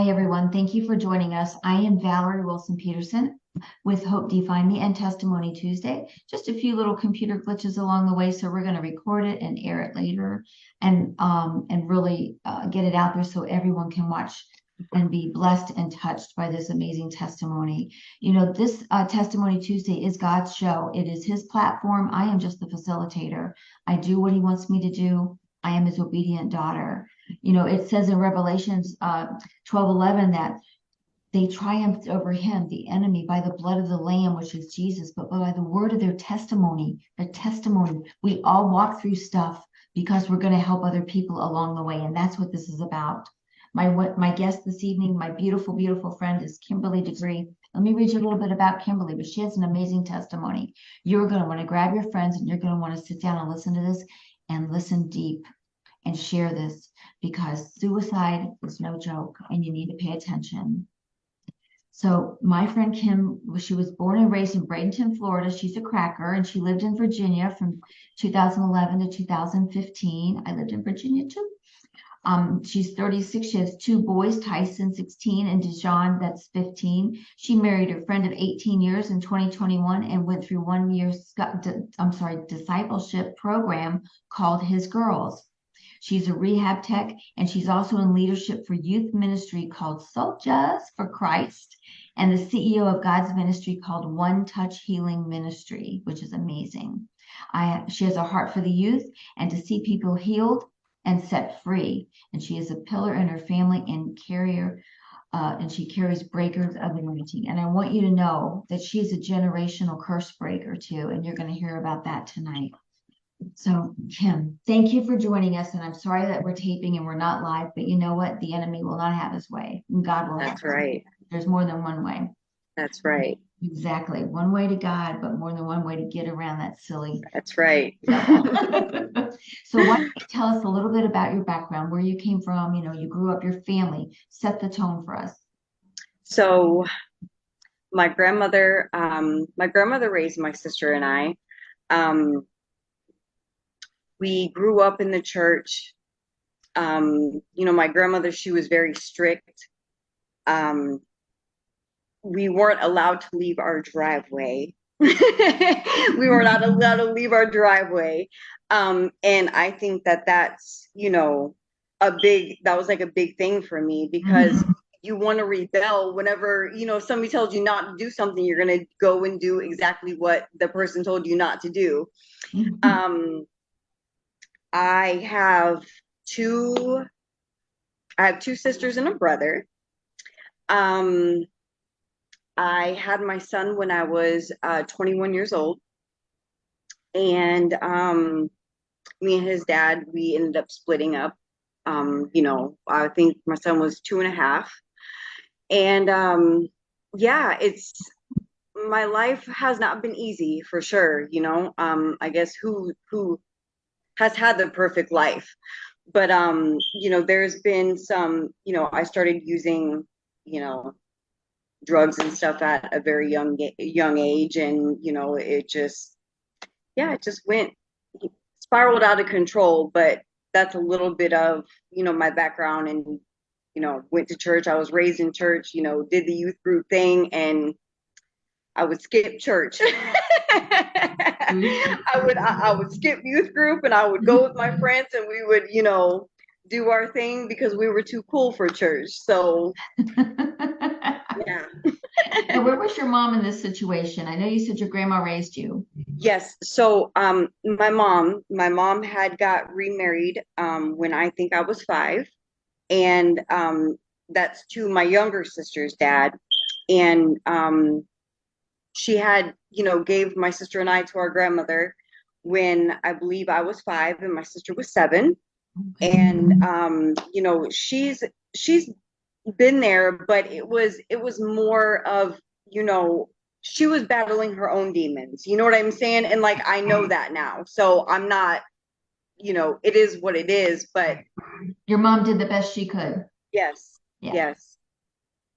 Hi, everyone. Thank you for joining us. I am Valerie Wilson-Peterson with Hope Define Me and Testimony Tuesday. Just a few little computer glitches along the way, so we're going to record it and air it later and really get it out there so everyone can watch and be blessed and touched by this amazing testimony. You know, this Testimony Tuesday is God's show. It is his platform. I am just the facilitator. I do what he wants me to do. I am his obedient daughter. You know, it says in Revelations 12:11 that they triumphed over him, the enemy, by the blood of the Lamb, which is Jesus, but by the word of their testimony. Their testimony. We all walk through stuff because we're going to help other people along the way, and that's what this is about. My guest this evening, my beautiful, beautiful friend, is Kimberly DeGree. Let me read you a little bit about Kimberly, but she has an amazing testimony. You're going to want to grab your friends, and you're going to want to sit down and listen to this and listen deep and share this, because suicide is no joke and you need to pay attention. So my friend Kim, she was born and raised in Bradenton, Florida. She's a cracker, and she lived in Virginia from 2011 to 2015. I lived in Virginia too. She's 36. She has two boys, Tyson, 16, and Dijon, that's 15. She married her friend of 18 years in 2021 and went through 1 year discipleship program called His Girls. She's a rehab tech, and she's also in leadership for youth ministry called Soldiers for Christ, and the CEO of God's ministry called One Touch Healing Ministry, which is amazing. She has a heart for the youth and to see people healed and set free. And she is a pillar in her family and she carries breakers of anointing. And I want you to know that she's a generational curse breaker too, and you're going to hear about that tonight. So, Kim, thank you for joining us. And I'm sorry that we're taping and we're not live, but you know what? The enemy will not have his way. And God will. That's right. There's more than one way. That's right. Exactly. One way to God, but more than one way to get around that silly. That's right. So why don't you tell us a little bit about your background, where you came from, you know, you grew up, your family, set the tone for us. So my grandmother raised my sister and I. We grew up in the church. You know, my grandmother, she was very strict. We weren't allowed to leave our driveway. We were not allowed to leave our driveway. And I think that's, you know, that was like a big thing for me, because you want to rebel whenever, you know, somebody tells you not to do something, you're going to go and do exactly what the person told you not to do. I have two sisters and a brother. I had my son when I was 21 years old, and me and his dad, we ended up splitting up. You know, I think my son was 2.5, and yeah, my life has not been easy, for sure. You know, I guess who has had the perfect life, but you know, there's been some, you know, I started using, you know, drugs and stuff at a very young age, and you know, it just spiraled out of control. But that's a little bit of, you know, my background. And you know, went to church. I was raised in church, you know, did the youth group thing, and I would skip church. I would skip youth group, and I would go with my friends, and we would, you know, do our thing because we were too cool for church. So yeah. And where was your mom in this situation? I know you said your grandma raised you. Yes. So my mom had got remarried when I think I was 5. And that's to my younger sister's dad. And she had, you know, gave my sister and I to our grandmother when I believe I was 5 and my sister was 7. And you know, she's been there, but it was more of, you know, she was battling her own demons. You know what I'm saying? And like, I know that now. So I'm not, you know, it is what it is, but your mom did the best she could. Yes. Yeah. Yes.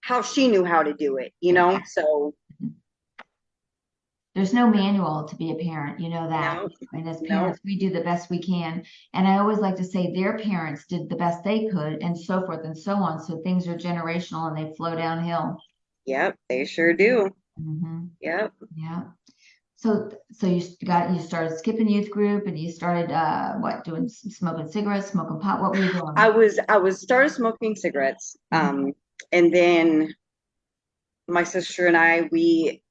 How she knew how to do it, you know? So there's no manual to be a parent, you know that. No, And as no, parents, we do the best we can. And I always like to say their parents did the best they could, and so forth and so on. So things are generational and they flow downhill. yep, they sure do. Hmm. Yep. Yeah. So you started skipping youth group and you started what, doing smoking cigarettes, smoking pot. What were you doing? I was started smoking cigarettes. Mhm. And then my sister and I, we,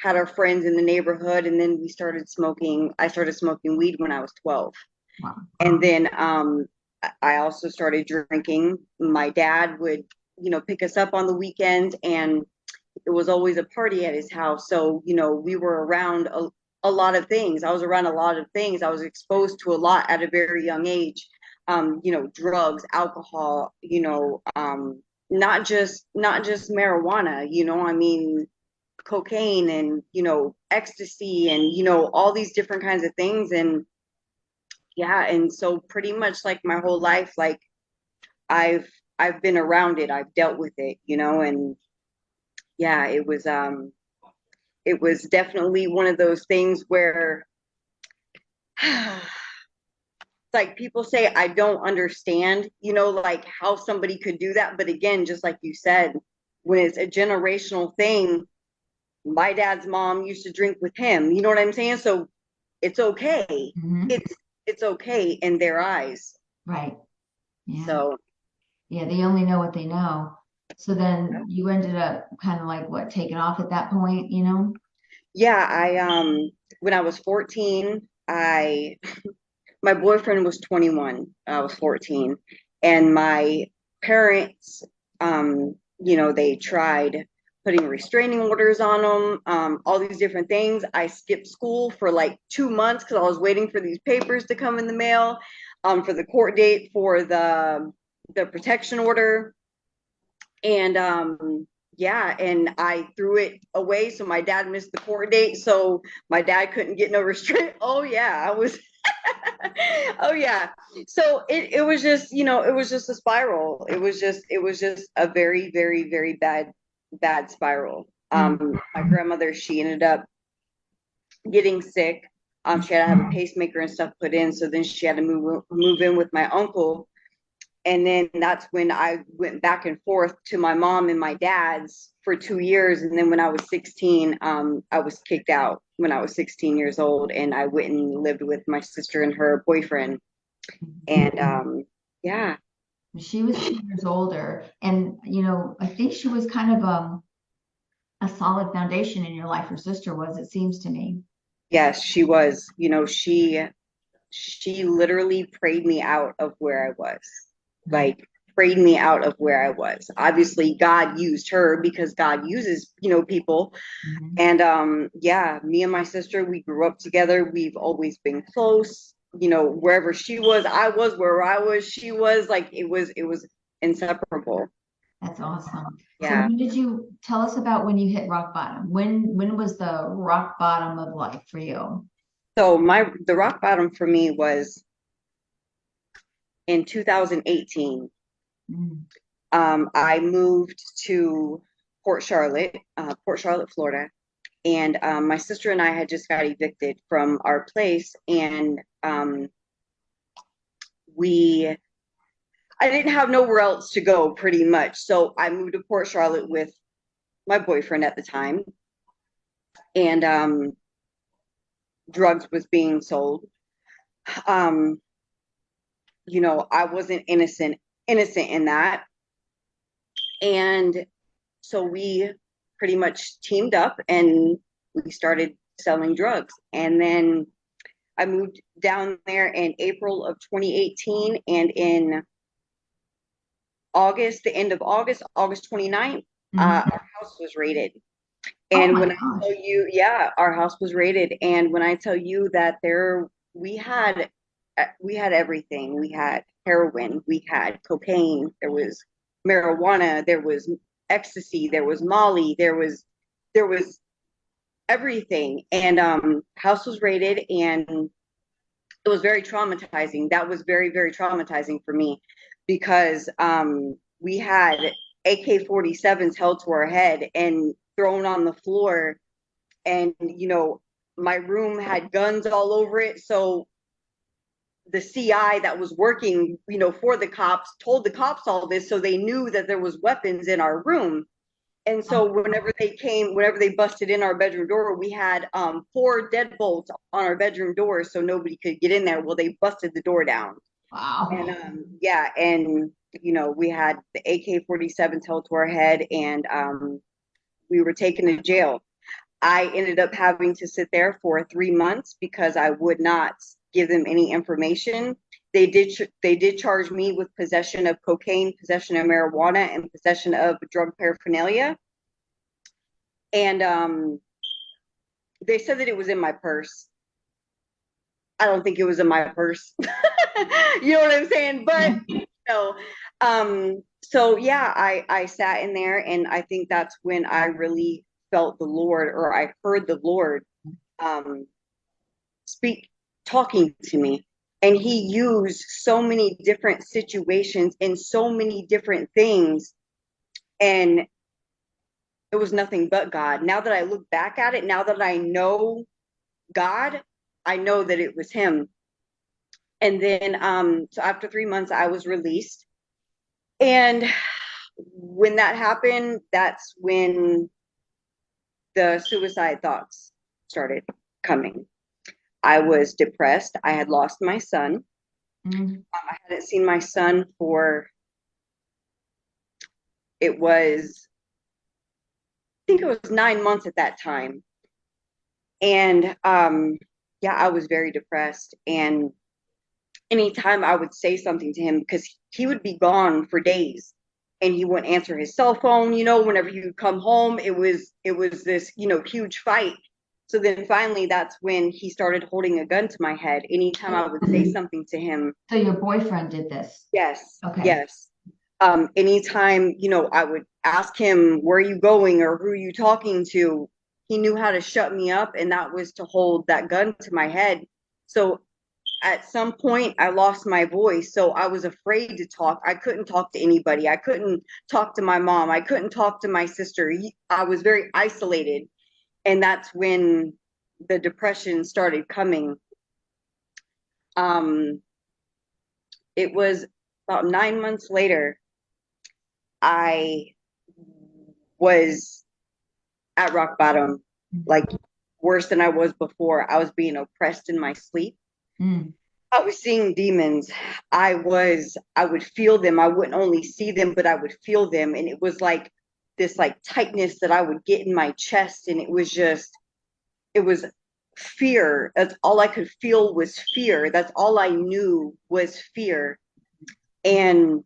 had our friends in the neighborhood, and then I started smoking weed when I was 12. Wow. And then I also started drinking. My dad would, pick us up on the weekends, and it was always a party at his house. So, we were around a lot of things. I was around a lot of things. I was exposed to a lot at a very young age. Drugs, alcohol, not just marijuana, I mean, cocaine and, ecstasy and, all these different kinds of things. And yeah, and so pretty much like my whole life, like I've I've been around it, I've dealt with it, and yeah, it was definitely one of those things where like people say I don't understand, like how somebody could do that. But again, just like you said, when it's a generational thing, my dad's mom used to drink with him. You know what I'm saying? So it's okay. Hmm. It's okay in their eyes. Right. Yeah. So Yeah. They only know what they know. So then you ended up kind of like what, taking off at that point, you know? yeah, I when I was 14, I my boyfriend was 21. I was 14, and my parents, they tried putting restraining orders on him, all these different things. I skipped school for like 2 months because I was waiting for these papers to come in the mail, for the court date for the protection order. And yeah, and I threw it away, so my dad missed the court date, so my dad couldn't get no restraint. Oh yeah, I was oh yeah. So it was just, it was just a spiral. It was just a very, very, very bad spiral. Mm. My grandmother, she ended up getting sick. She had to have a pacemaker and stuff put in, so then she had to move in with my uncle. And then that's when I went back and forth to my mom and my dad's for 2 years. And then when I was 16, I was kicked out when I was 16 years old, and I went and lived with my sister and her boyfriend. And yeah, She was 2 years older, and I think she was kind of a solid foundation in your life. Her sister was, it seems to me. yes, she was. She literally prayed me out of where I was. Right. Like prayed me out of where I was. Obviously, God used her because God uses, people. Mhm. And yeah, me and my sister, we grew up together. We've always been close. Wherever she was, I was. Wherever I was, she was. Like it was inseparable. That's awesome. So Yeah. when did you tell us about when you hit rock bottom? When was the rock bottom of life for you? So the rock bottom for me was in 2018. Mm. I moved to Port Charlotte, Florida, and my sister and I had just got evicted from our place, and we I didn't have nowhere else to go pretty much. So I moved to Port Charlotte with my boyfriend at the time, and drugs was being sold. Um, I wasn't innocent in that. And so we pretty much teamed up and we started selling drugs. And then I moved down there in April of 2018, and in August, the end of August, August 29th, Mhm. our house was raided. Oh And my when I tell gosh. you, yeah, our house was raided. And when I tell you that we had everything. We had heroin, we had cocaine, there was marijuana, there was ecstasy, there was Molly, there was everything. And house was raided, and it was very traumatizing. That was very, very traumatizing for me because we had AK-47s held to our head and thrown on the floor, and my room had guns all over it. So the CI that was working, for the cops told the cops all this, so they knew that there was weapons in our room. And so whenever they busted in our bedroom door, we had 4 deadbolts on our bedroom door, so nobody could get in there. Well, they busted the door down, and Wow. yeah, and we had the AK-47 held to our head, and we were taken to jail. I ended up having to sit there for 3 months because I would not give them any information. They did charge me with possession of cocaine, possession of marijuana, and possession of drug paraphernalia. And they said that it was in my purse. I don't think it was in my purse. You know what I'm saying? But so yeah, I sat in there, and I think that's when I really felt the Lord, or I heard the Lord um speak, talking to me. And he used so many different situations and so many different things. And it was nothing but God. Now that I look back at it, now that I know God, I know that it was him. And then so after 3 months, I was released. And when that happened, that's when the suicide thoughts started coming. I was depressed. I had lost my son. I hadn't seen my son for, it was, I think it was 9 months at that time. And yeah, I was very depressed. And anytime I would say something to him, because he would be gone for days and he wouldn't answer his cell phone, whenever he would come home, it was this, huge fight. So then finally that's when he started holding a gun to my head. Anytime I would say something to him. So your boyfriend did this? Yes, Okay. yes. Anytime, I would ask him, where are you going, or who are you talking to? He knew how to shut me up, and that was to hold that gun to my head. So at some point, I lost my voice. So I was afraid to talk. I couldn't talk to anybody. I couldn't talk to my mom. I couldn't talk to my sister. I was very isolated. And that's when the depression started coming. Um, it was about 9 months later, I was at rock bottom, like worse than I was before. I was being oppressed in my sleep. Mm. I was seeing demons. I would feel them. I wouldn't only see them, but I would feel them. And it was like this like tightness that I would get in my chest. And it was fear. That's all I could feel was fear. That's all I knew was fear. And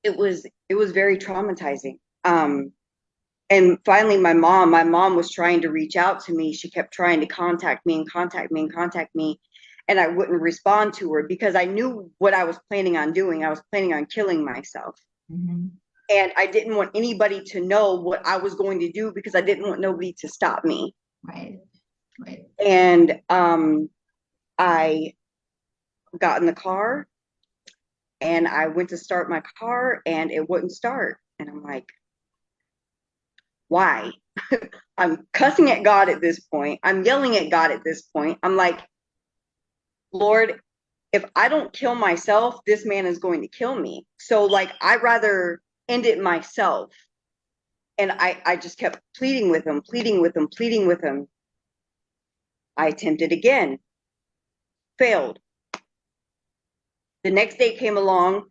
it was very traumatizing. And finally my mom was trying to reach out to me. She kept trying to contact me and contact me and contact me, and I wouldn't respond to her because I knew what I was planning on doing. I was planning on killing myself. Mm-hmm. And I didn't want anybody to know what I was going to do because I didn't want nobody to stop me. Right. Right. And I got in the car and I went to start my car and it wouldn't start. And I'm like, why? I'm cussing at God at this point. I'm yelling at God at this point. I'm like, Lord, if I don't kill myself, this man is going to kill me. So like, I'd rather end it myself. And I just kept pleading with him, pleading with him, pleading with him. I attempted again, failed. The next day came along.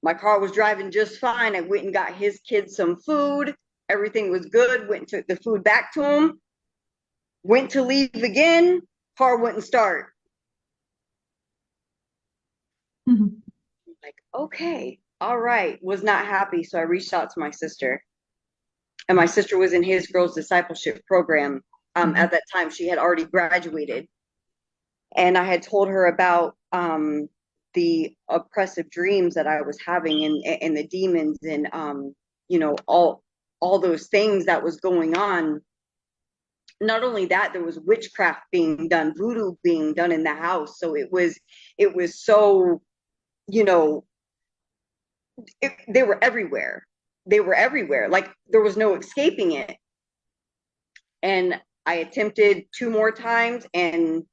My car was driving just fine. I went and got his kids some food. Everything was good. Went and took the food back to him. Went to leave again. Car wouldn't start. Mm-hmm. Like, okay, all right. Was not happy. So I reached out to my sister. And my sister was in his girls discipleship program. At that time, she had already graduated. And I had told her about the oppressive dreams that I was having, and the demons, and all those things that was going on. Not only that, there was witchcraft being done, voodoo being done in the house. So it was so, you know they were everywhere. They were everywhere. Like there was no escaping it. And I attempted 2 more times, and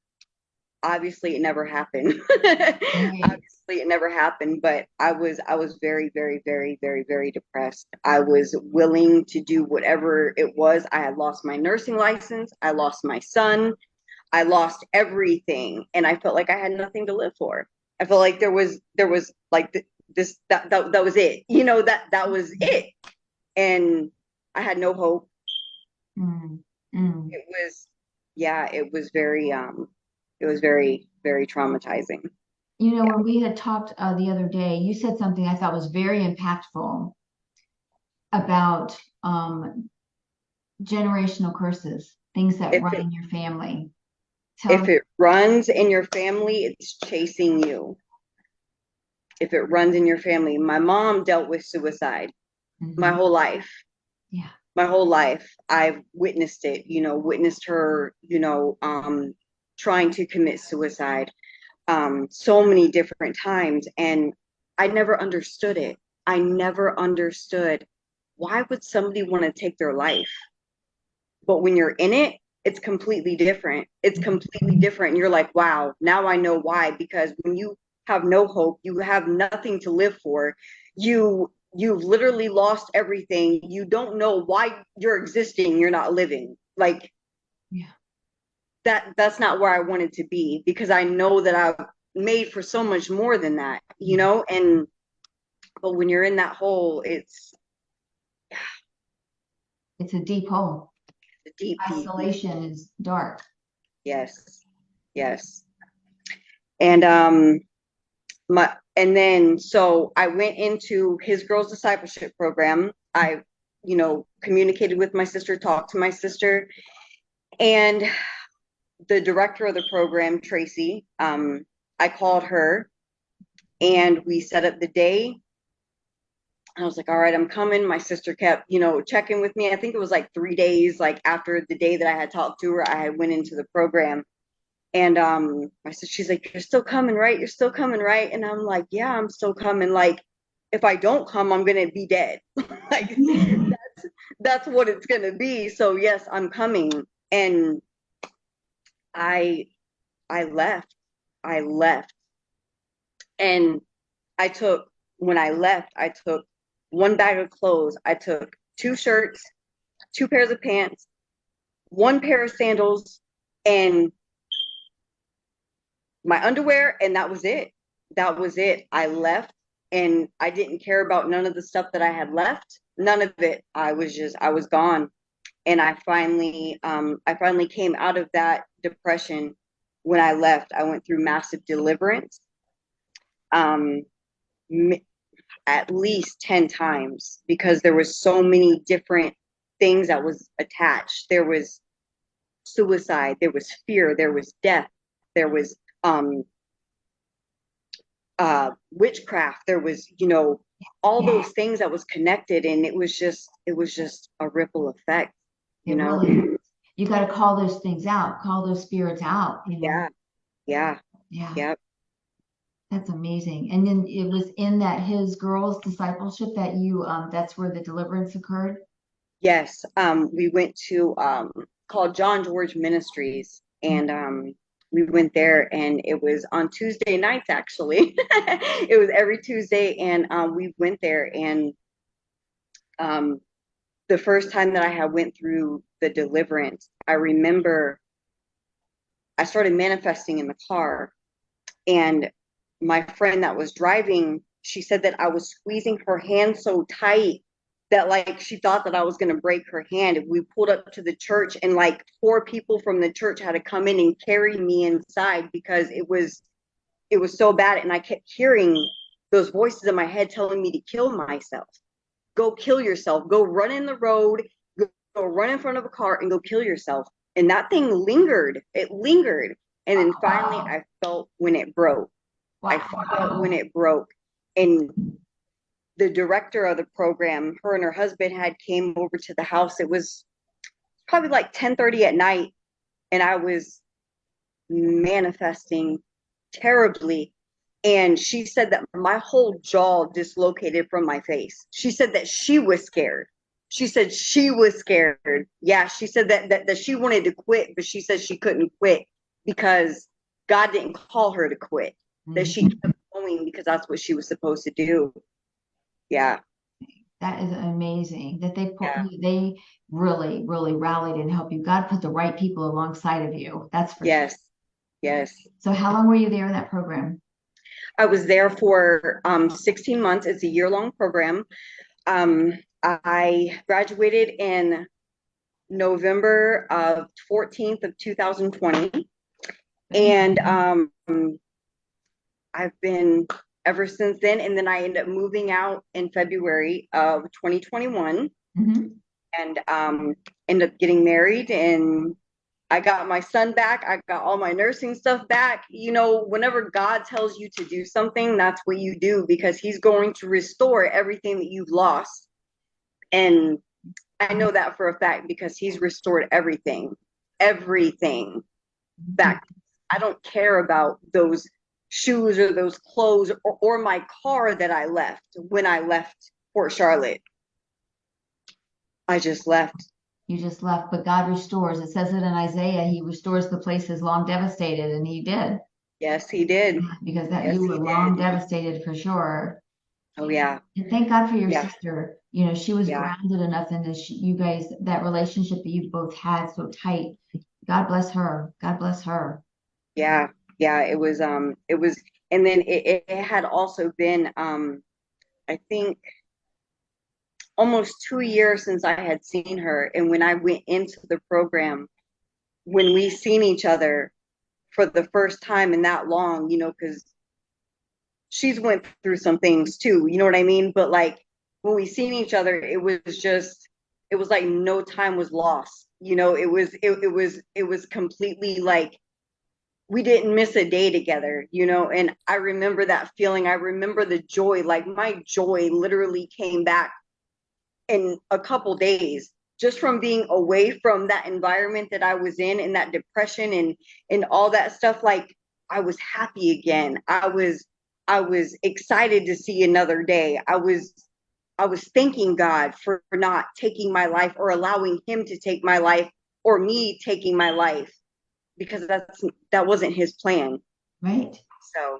obviously it never happened. Right. Obviously it never happened, but I was very, very, very, very, very depressed. I was willing to do whatever it was. I had lost my nursing license, I lost my son, I lost everything, and I felt like I had nothing to live for. I felt like there was like this that was it. That was it. And I had no hope. Mm, mm. It was, yeah, it was very, very traumatizing. Yeah. When we had talked the other day, you said something I thought was very impactful about generational curses, things that If run it in your family. if Tell. it runs in your family, it's chasing you. If it runs in your family, my mom dealt with suicide my Mhm. whole life. Yeah, My whole life, I've witnessed it. Witnessed her. Trying to commit suicide. So many different times, and I never understood it. I never understood why would somebody want to take their life. But when you're in it, it's completely different. It's completely different. And you're like, wow, now I know why. Because when you have no hope, you have nothing to live for. You've literally lost everything. You don't know why you're existing. You're not living. Like yeah. that's not where I wanted to be, because I know that I've made for so much more than that, Mhm. and but when you're in that hole, it's It's a deep hole. a deep, deep, deep. Isolation is dark. Yes, yes. And and then so I went into his girls discipleship program. I, communicated with my sister, talked to my sister, and the director of the program, Tracy, I called her and we set up the day. I was like, all right, I'm coming. My sister kept, checking with me. I think it was like 3 days, like after the day that I had talked to her, I had went into the program. And my sister, she's like, you're still coming, right? You're still coming, right? And I'm like, yeah, I'm still coming. Like, if I don't come, I'm gonna be dead. Like that's what it's gonna be. So yes, I'm coming. And I I left. I left. And I took when I left, I took one bag of clothes. I took 2 shirts, 2 pairs of pants, 1 pair of sandals, and my underwear, and that was it. That was it. I left, and I didn't care about none of the stuff that I had left. None of it. I was gone. And I finally came out of that depression. When I left, I went through massive deliverance. Um, at least 10 times, because there was so many different things that was attached. There was suicide, there was fear, there was death, there was witchcraft, there was, all Yeah, those things that was connected, and it was just a ripple effect, you it know. really is. You got to call those things out, call those spirits out. Yeah, yeah, Yeah, yeah. that's amazing. And then it was in that his girls discipleship that that's where the deliverance occurred. Yes, we went to called John George Ministries, and we went there, and it was on Tuesday nights. Actually, it was every Tuesday, and we went there, and um, the first time that I had went through the deliverance, I remember I started manifesting in the car, and my friend that was driving, she said that I was squeezing her hand so tight that like she thought that I was going to break her hand. We pulled up to the church, and like 4 people from the church had to come in and carry me inside, because it was so bad, and I kept hearing those voices in my head telling me to kill myself. Go kill yourself. Go run in the road. Go run in front of a car and go kill yourself. And that thing lingered. It lingered. And then finally Wow. I felt when it broke. I felt when Wow. it broke. And the director of the program, her and her husband had came over to the house. It was probably like 10:30 at night, and I was manifesting terribly. And she said that my whole jaw dislocated from my face. She said that she was scared. She said she was scared. Yeah, she said that she wanted to quit, but she said she couldn't quit because God didn't call her to quit. That she Mhm. kept going because that's what she was supposed to do. Yeah, That is amazing that yeah, they really, really rallied and helped you. God put the right people alongside of you. That's for sure. yes, yes. So how long were you there in that program? I was there for 16 months. It's a year-long program. Um, I graduated in November of 14th of 2020. Very nice. And I've been ever since then. And then I ended up moving out in February of 2021 Hmm. and ended up getting married. And I got my son back. I got all my nursing stuff back. You know, whenever God tells you to do something, that's what you do because he's going to restore everything that you've lost. And I know that for a fact because he's restored everything back. I don't care about those shoes or those clothes or my car that I left when I left Port Charlotte. I just left. You just left, but God restores. It says it in Isaiah, he restores the places long devastated, and he did. Yes, he did. Because that Yes, you were he long did. devastated for sure. Oh, yeah. And thank God for your Yeah. sister. You know, she was Yeah. grounded enough in this, you guys, that relationship that you both had so tight. God bless her. God bless her. Yeah. Yeah. It was, and then it had also been, I think almost 2 years since I had seen her. And when I went into the program, when we seen each other for the first time in that long, you know, because she's went through some things too, you know what I mean? But like when we seen each other, it was like no time was lost. You know, it was completely like we didn't miss a day together, you know, and I remember that feeling. I remember the joy, like my joy literally came back in a couple days just from being away from that environment that I was in and that depression and all that stuff. Like I was happy again. I was excited to see another day. I was thanking God for not taking my life or allowing him to take my life or me taking my life because that wasn't his plan. Right? So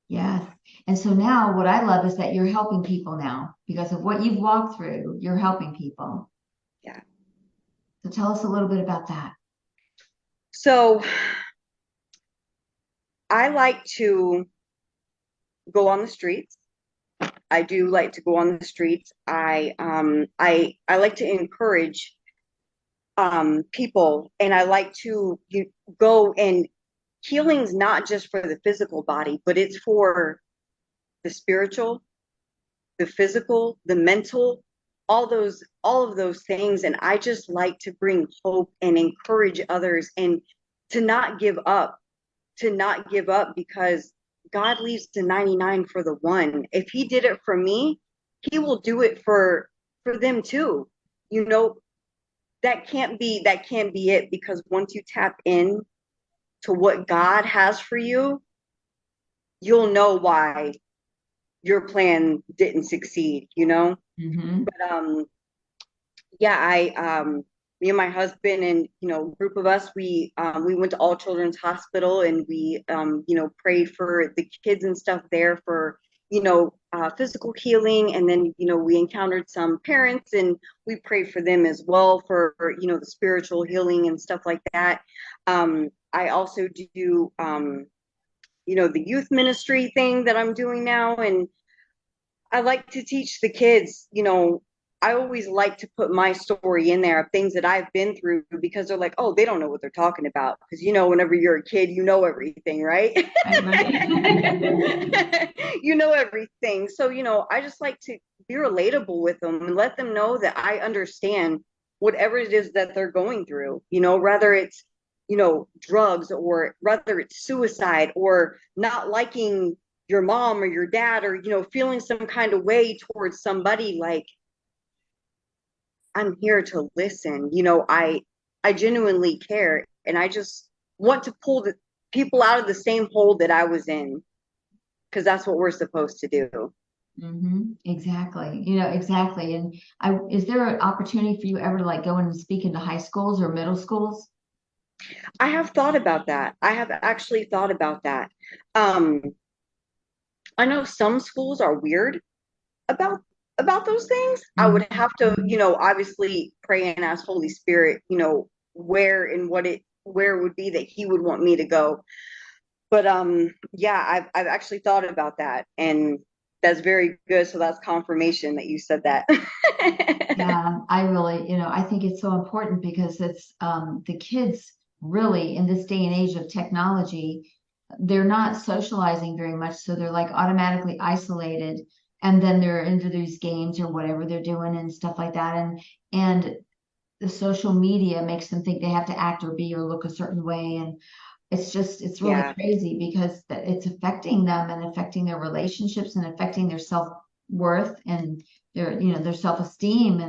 Yes. And so now what I love is that you're helping people now because of what you've walked through, you're helping people. yeah. So tell us a little bit about that. So I like to go on the streets. I do like to go on the streets. I like to encourage people, and I like to go and healing's not just for the physical body, but it's for the spiritual, the physical, the mental, all of those things. And I just like to bring hope and encourage others and to not give up, to not give up because God leaves the 99 for the one. If he did it for me, he will do it for them too. You know, that can't be it because once you tap in to what God has for you, you'll know why your plan didn't succeed, you know? Hmm. But yeah, me and my husband and group of us, we went to All Children's Hospital and we prayed for the kids and stuff there for physical healing, and then we encountered some parents and we prayed for them as well for the spiritual healing and stuff like that. I also do the youth ministry thing that I'm doing now, and I like to teach the kids, I always like to put my story in there of things that I've been through because they're like, oh, they don't know what they're talking about. Because, whenever you're a kid, you know everything, right? Right, right. You know everything. So, I just like to be relatable with them and let them know that I understand whatever it is that they're going through, whether it's, drugs or whether it's suicide or not liking your mom or your dad or feeling some kind of way towards somebody. Like I'm here to listen. I genuinely care, and I just want to pull the people out of the same hole that I was in because that's what we're supposed to do. Exactly. Exactly. And is there an opportunity for you ever to like go in and speak into high schools or middle schools? I have thought about that. I have actually thought about that. Um, I know some schools are weird about those things. I would Mhm. have to, obviously pray and ask Holy Spirit, where and where it would be that He would want me to go. But yeah, I've actually thought about that, and that's very good. So that's confirmation that you said that. Yeah, I really, I think it's so important because it's the kids really in this day and age of technology, they're not socializing very much, so they're like automatically isolated, and then they're into these games or whatever they're doing and stuff like that, and the social media makes them think they have to act or be or look a certain way, and it's really Yeah, crazy because it's affecting them and affecting their relationships and affecting their self-worth and their self-esteem,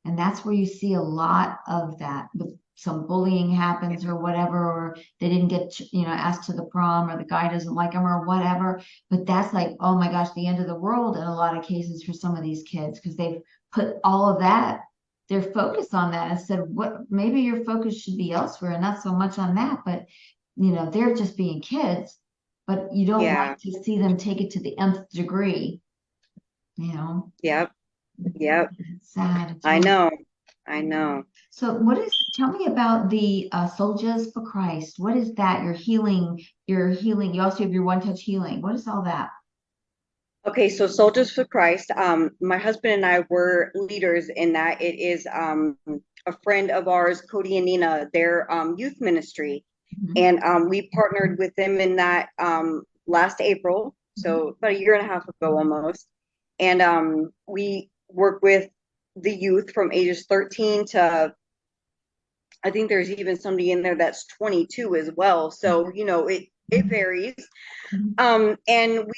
and that's where you see a lot of that. Some bullying happens or whatever, or they didn't get asked to the prom, or the guy doesn't like them or whatever. But that's like, oh my gosh, the end of the world in a lot of cases for some of these kids because they've put all of that, their focus on that instead of what maybe your focus should be elsewhere and not so much on that. But they're just being kids, but you don't yeah, like to see them take it to the nth degree, you know. yep, yep. It's sad. It's I really know, I know. so. Tell me about the Soldiers for Christ. What is that? Your healing. You also have your one touch healing. What is all that? Okay, so Soldiers for Christ. My husband and I were leaders in that. It is a friend of ours, Cody and Nina, their youth ministry, Mhm, and we partnered with them in that last April, mhm, so about a year and a half ago almost. And we work with the youth from ages 13 to, I think there's even somebody in there that's 22 as well. So it varies. mhm. And we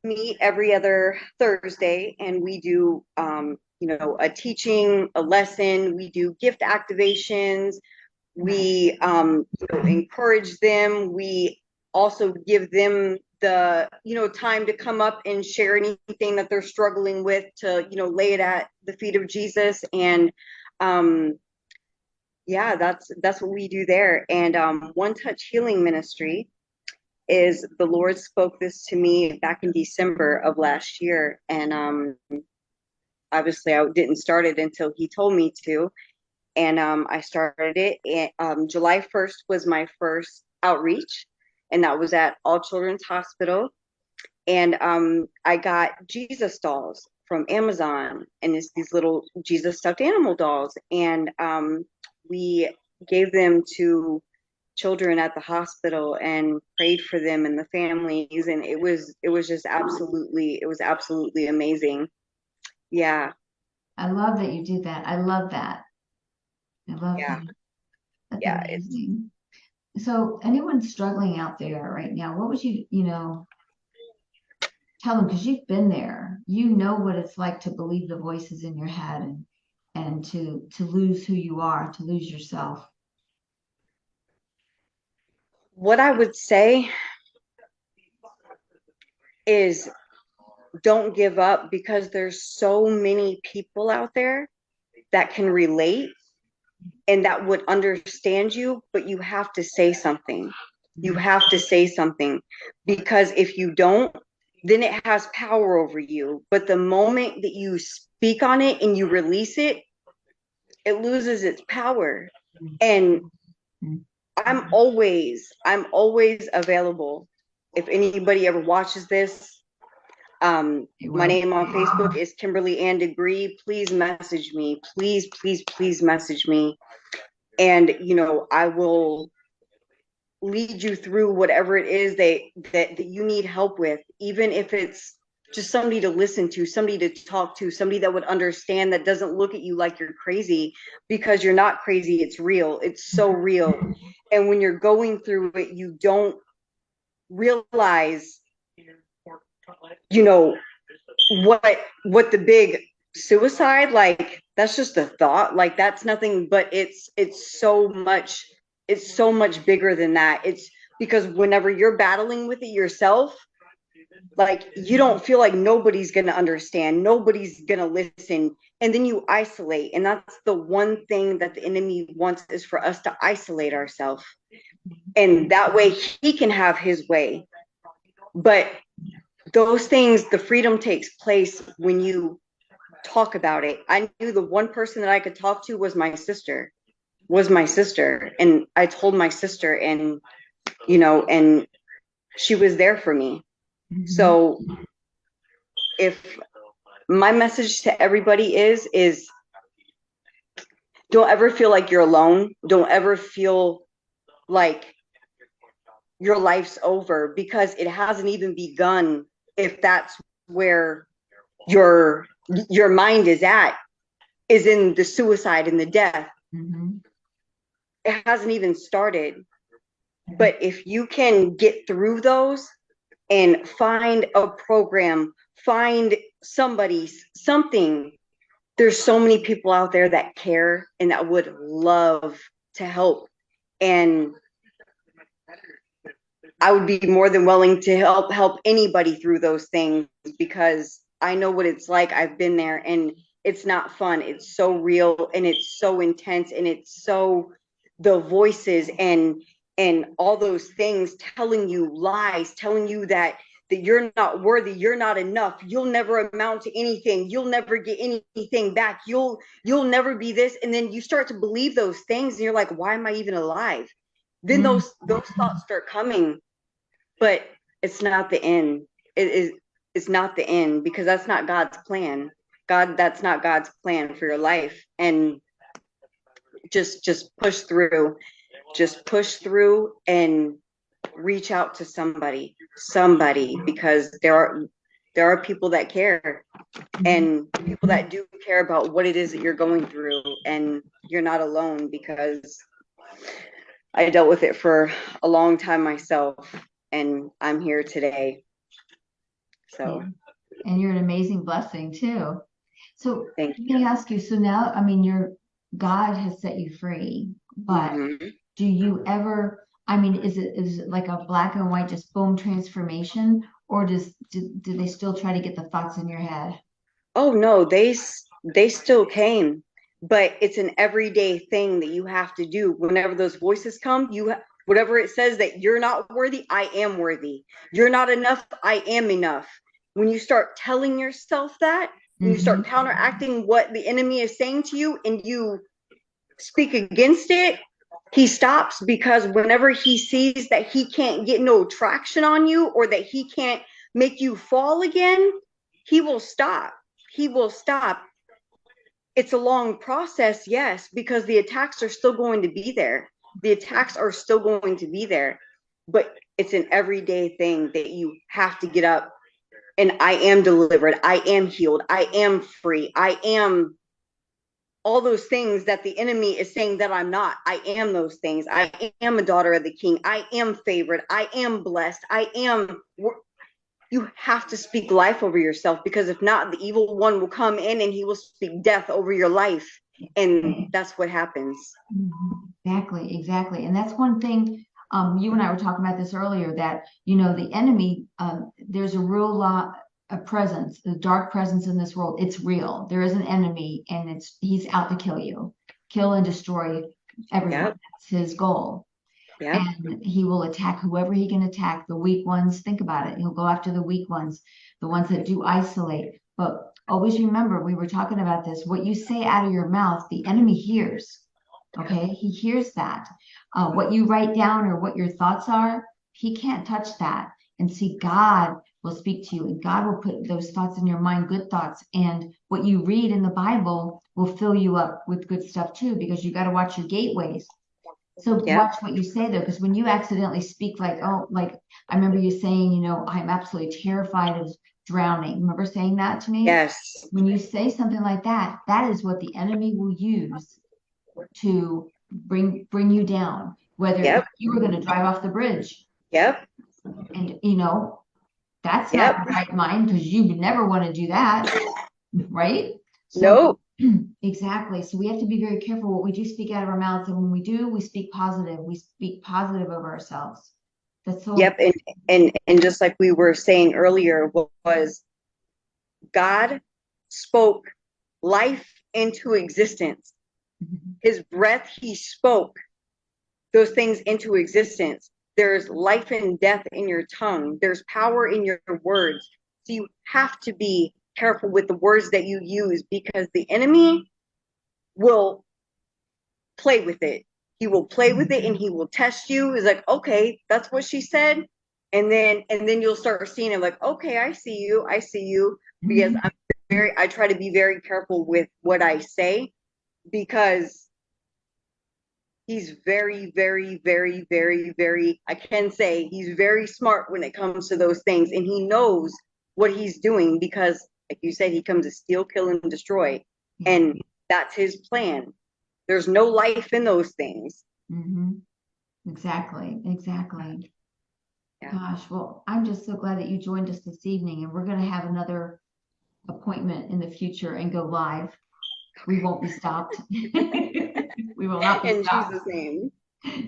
meet every other Thursday, and we do a teaching, a lesson. We do gift activations. Nice. We encourage them. We also give them the time to come up and share anything that they're struggling with, to lay it at the feet of Jesus. And um yeah, that's what we do there. And One Touch Healing Ministry is, the Lord spoke this to me back in December of last year, and obviously I didn't start it until He told me to, and I started it. And July 1st was my first outreach, and that was at All Children's Hospital. And I got Jesus dolls from Amazon, and it's these little Jesus stuffed animal dolls, and we gave them to children at the hospital and prayed for them and the families, and it was just absolutely, it was absolutely amazing. Yeah, I love that you do that. I love that. I love yeah, that. That's yeah. It's amazing. So, anyone struggling out there right now, what would tell them? Because you've been there. You know what it's like to believe the voices in your head and to lose who you are, to lose yourself. what I would say is, don't give up, because there's so many people out there that can relate and that would understand you, but you have to say something. You Mhm. have to say something, because if you don't, then it has power over you. But the moment that you speak on it and you release it, it loses its power. And Mhm. I'm always available. If anybody ever watches this, It my will. name on Facebook is Kimberly and DeGree. Please message me. Please, please, please message me. And I will lead you through whatever it is that you need help with, even if it's just somebody to listen to, somebody to talk to, somebody that would understand, that doesn't look at you like you're crazy, because you're not crazy. It's real. It's so real. And when you're going through it, you don't realize, you know, what the big suicide, like, that's just a thought, like, that's nothing, but it's so much bigger than that. It's because whenever you're battling with it yourself, Like you don't feel like nobody's going to understand, nobody's going to listen, and then you isolate. And that's the one thing that the enemy wants, is for us to isolate ourselves. And that way he can have his way. But those things, the freedom takes place when you talk about it. I knew the one person that I could talk to was my sister. And I told my sister, and, and she was there for me. Mhm. So if my message to everybody is don't ever feel like you're alone. Don't ever feel like your life's over, because it hasn't even begun. If that's where your your mind is in the suicide and the death, Mhm. it hasn't even started. But if you can get through those and find a program, find something, there's so many people out there that care and that would love to help. And I would be more than willing to help anybody through those things, because I know what it's like. I've been there, and it's not fun. It's so real, and it's so intense, and it's so, the voices and all those things telling you lies, telling you that you're not worthy, you're not enough, you'll never amount to anything, you'll never get anything back, you'll never be this. And then you start to believe those things, and you're like, why am I even alive? Then Mhm. those thoughts start coming. But it's not the end. It is, it's not the end, because that's not God's plan. That's not God's plan for your life. And just push through. Just push through and reach out to somebody, because there are people that care, Mhm. and people that do care about what it is that you're going through, and you're not alone, because I dealt with it for a long time myself, and I'm here today. Yeah. So And you're an amazing blessing too. So thank let you. me ask you, so now, I mean, God has set you free, but Mm-hmm. do you ever, I mean, is it like a black and white, just boom transformation, or do they still try to get the thoughts in your head? Oh no, they still came, but it's an everyday thing that you have to do. Whenever those voices come, whatever it says that you're not worthy, I am worthy. You're not enough, I am enough. When you start telling yourself that, and you Hmm. start counteracting what the enemy is saying to you, and you speak against it, he stops, because whenever he sees that he can't get no traction on you, or that he can't make you fall again, he will stop. He will stop. It's a long process, yes, because the attacks are still going to be there. The attacks are still going to be there, but it's an everyday thing that you have to get up, and I am delivered. I am healed. I am free. I am all those things that the enemy is saying that I'm not. I am those things. I am a daughter of the king. I am favored. I am blessed. I am. You have to speak life over yourself, because if not, the evil one will come in and he will speak death over your life. And that's what happens. Mhm. Exactly, exactly. And that's one thing, you and I were talking about this earlier, that, the enemy, there's a real lot of presence, a dark presence in this world. It's real. There is an enemy, and he's out to kill you, kill and destroy everyone. Yep. That's his goal. Yep. And he will attack whoever he can attack, the weak ones. Think about it. He'll go after the weak ones, the ones that do isolate. But always remember, we were talking about this, what you say out of your mouth, the enemy hears. Okay, he hears that. What you write down or what your thoughts are, he can't touch that. And see, God will speak to you, and God will put those thoughts in your mind, good thoughts. And what you read in the Bible will fill you up with good stuff too, because you got to watch your gateways. So Yep. watch what you say though, because when you accidentally speak like, oh, like I remember you saying, I'm absolutely terrified of drowning. Remember saying that to me? Yes. When you say something like that, that is what the enemy will use to bring you down. Whether Yep. you were going to drive off the bridge, Yep. and that's not Yep. the right mind, because you would never want to do that, right? So No. exactly. So we have to be very careful what we do speak out of our mouths. And when we do, we speak positive. We speak positive over ourselves. That's so, Yep. And just like we were saying earlier, was God spoke life into existence. mhm, His breath, he spoke those things into existence. There's life and death in your tongue. There's power in your words. So you have to be careful with the words that you use, because the enemy will play with it. He will play with it and he will test you. He's like, okay, that's what she said. And then you'll start seeing it like, okay, I see you. I see you. Because mhm, I try to be very careful with what I say, because he's very, very, very, very, very, I can say he's very smart when it comes to those things. And he knows what he's doing because, like you said, he comes to steal, kill, and destroy. yeah. And that's his plan. There's no life in those things. Hmm. Exactly. Exactly. Yeah. Gosh, well, I'm just so glad that you joined us this evening, and we're going to have another appointment in the future and go live. We won't be stopped. We will not be In stopped. Jesus' name.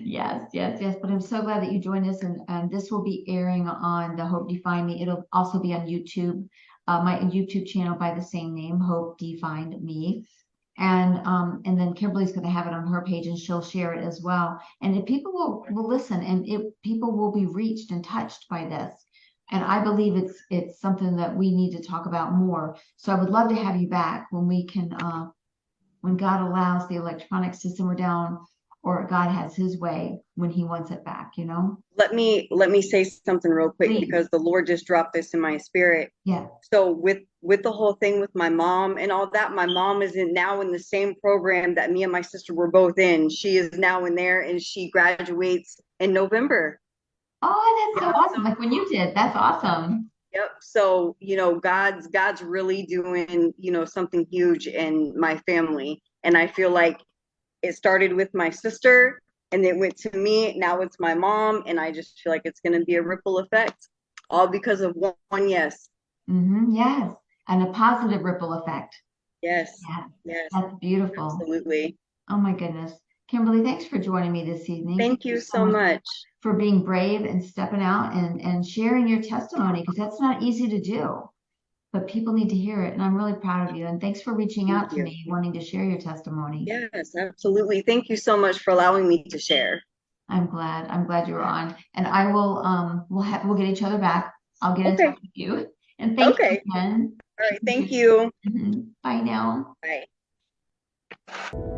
Yes, yes, yes. But I'm so glad that you joined us, and this will be airing on the Hope Define Me. It'll also be on YouTube, my YouTube channel by the same name, Hope Defined Me. And then Kimberly's going to have it on her page, and she'll share it as well. And if people will listen, and people will be reached and touched by this. And I believe it's something that we need to talk about more. So I would love to have you back when we can when God allows the electronic system or down, or God has his way when he wants it back, you know? Let me say something real quick, Please. because the Lord just dropped this in my spirit. Yeah. So with the whole thing with my mom and all that, my mom is now in the same program that me and my sister were both in. She is now in there, and she graduates in November. Oh, that's so Yep. awesome. Like when you did. That's awesome. Yep. So, God's really doing, something huge in my family. And I feel like it started with my sister and it went to me. Now it's my mom. And I just feel like it's going to be a ripple effect, all because of one yes. Yes. And a positive ripple effect. Yes. Yeah. Yes. That's beautiful. Absolutely. Oh my goodness. Kimberly, thanks for joining me this evening. Thank Thank you you so so much much. for being brave and stepping out and sharing your testimony, because that's not easy to do, but people need to hear it. And I'm really proud of you. And thanks for reaching Thank out to you. me, wanting to share your testimony. Yes, absolutely. Thank you so much for allowing me to share. I'm glad. I'm glad you were on. And I will we'll get each other back. I'll get in touch Okay. with you. And thank you Okay. again. All right. Thank you. Bye now. Bye.